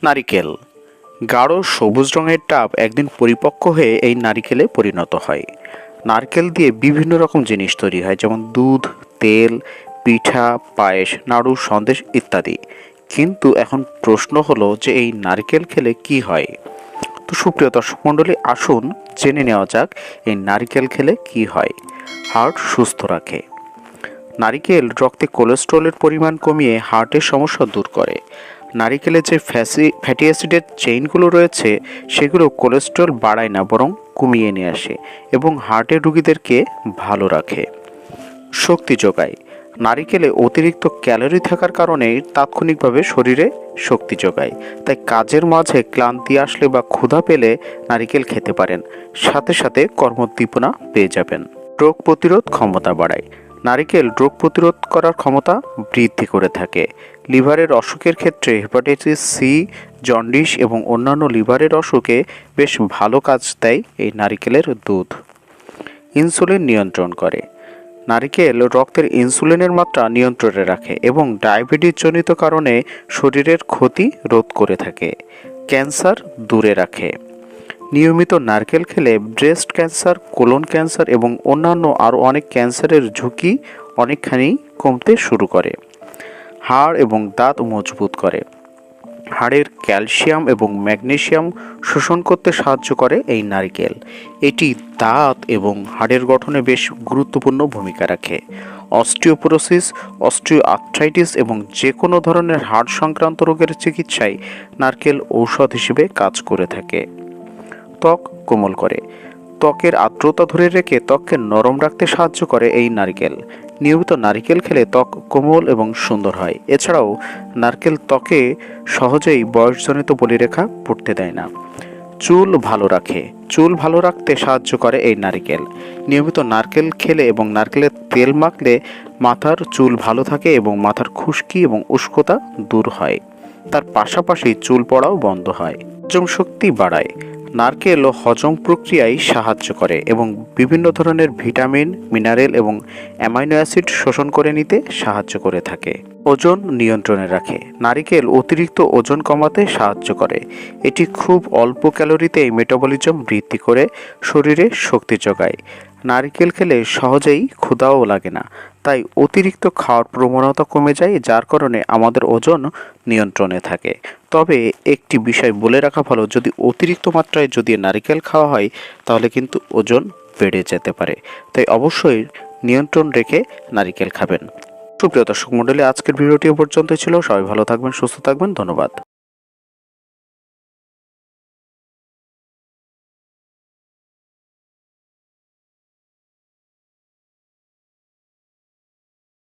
নারিকেল গাঢ় সবুজ রঙের ডাব একদিন পরিপক্ক হয়ে এই নারিকেলে পরিণত হয়। নারকেল দিয়ে বিভিন্ন রকম জিনিস তৈরি হয়, যেমন দুধ, তেল, পিঠা, পায়েস, নাড়ু, সন্দেশ ইত্যাদি। কিন্তু এখন প্রশ্ন হলো যে এই নারকেল খেলে কি হয়। তো সুপ্রিয় দর্শক মণ্ডলী, আসুন জেনে নেওয়া যাক এই নারকেল খেলে কি হয়। হার্ট সুস্থ রাখে। নারিকেল রক্তে কোলেস্টেরলের পরিমাণ কমিয়ে হার্টের সমস্যা দূর করে। নারিকেলে যে ফ্যাটি অ্যাসিডের চেইনগুলো রয়েছে সেগুলো কোলেস্টেরল বাড়ায় না, বরং কমিয়ে নিয়ে আসে এবং হার্টের রোগীদেরকে ভালো রাখে। শক্তি যোগায়। নারিকেলে অতিরিক্ত ক্যালোরি থাকার কারণে তাৎক্ষণিকভাবে শরীরে শক্তি যোগায়। তাই কাজের মাঝে ক্লান্তি আসলে বা ক্ষুধা পেলে নারিকেল খেতে পারেন, সাথে সাথে কর্মোদ্দীপনা পেয়ে যাবেন। রোগ প্রতিরোধ ক্ষমতা বাড়ায়। নারিকেল রোগ প্রতিরোধ করার ক্ষমতা বৃদ্ধি করে থাকে। লিভারের অসুখের ক্ষেত্রে হেপাটাইটিস সি, জন্ডিস এবং অন্যান্য লিভারের অসুখে বেশ ভালো কাজ দেয় এই নারিকেলের দুধ। ইনসুলিন নিয়ন্ত্রণ করে। নারিকেল রক্তের ইনসুলিনের মাত্রা নিয়ন্ত্রণে রাখে এবং ডায়াবেটিস জনিত কারণে শরীরের ক্ষতি রোধ করে থাকে। ক্যান্সার দূরে রাখে। নিয়মিত নারকেল খেলে ব্রেস্ট ক্যান্সার, কোলন ক্যান্সার এবং অন্যান্য আরও অনেক ক্যান্সারের ঝুঁকি অনেকখানি কমতে শুরু করে। হাড় এবং দাঁত মজবুত করে। হাড়ের ক্যালসিয়াম এবং ম্যাগনেসিয়াম শোষণ করতে সাহায্য করে এই নারকেল। এটি দাঁত এবং হাড়ের গঠনে বেশ গুরুত্বপূর্ণ ভূমিকা রাখে। অস্টিওপোরোসিস, অস্টিওআর্থ্রাইটিস এবং যে কোনো ধরনের হাড় সংক্রান্ত রোগের চিকিৎসায় নারকেল ঔষধ হিসেবে কাজ করে থাকে। ত্বক কোমল করে। ত্বকের আর্দ্রতা ধরে রেখে ত্বককে নরম রাখতে সাহায্য করে এই নারকেল। নিয়মিত নারকেল খেলে ত্বক কোমল এবং সুন্দর হয়। এছাড়াও নারকেল ত্বকে সহজেই বয়সজনিত বলিরেখা পড়তে দেয় না। চুল ভালো রাখে। চুল ভালো রাখতে সাহায্য করে এই নারকেল। নিয়মিত নারকেল খেলে এবং নারকেলের তেল মাখলে মাথার চুল ভালো থাকে এবং মাথার খুশকি এবং উস্কোতা দূর হয়। তার পাশাপাশি চুল পড়াও বন্ধ হয়। হজম শক্তি বাড়ায়। নারকেল হজম প্রক্রিয়ায় সাহায্য করে এবং বিভিন্ন ধরনের ভিটামিন, মিনারেল এবং অ্যামাইনো অ্যাসিড শোষণ করে নিতে সাহায্য করে থাকে। ওজন নিয়ন্ত্রণে রাখে। নারকেল অতিরিক্ত ওজন কমাতে সাহায্য করে। এটি খুব অল্প ক্যালোরিতে মেটাবলিজম বৃদ্ধি করে শরীরে শক্তি যোগায়। নারকেল খেলে সহজেই ক্ষুধাও লাগে না, তাই অতিরিক্ত খাওয়ার প্রবণতা কমে যায়, যার কারণে আমাদের ওজন নিয়ন্ত্রণে থাকে। তবে একটি বিষয় বলে রাখা ভালো, যদি অতিরিক্ত মাত্রায় যদি নারকেল খাওয়া হয় তাহলে কিন্তু ওজন বেড়ে যেতে পারে। তাই অবশ্যই নিয়ন্ত্রণ রেখে নারকেল খাবেন। সুপ্রিয় দর্শক মণ্ডলী, আজকের ভিডিওটি পর্যন্ত ছিল। সবাই ভালো থাকবেন, সুস্থ থাকবেন। ধন্যবাদ।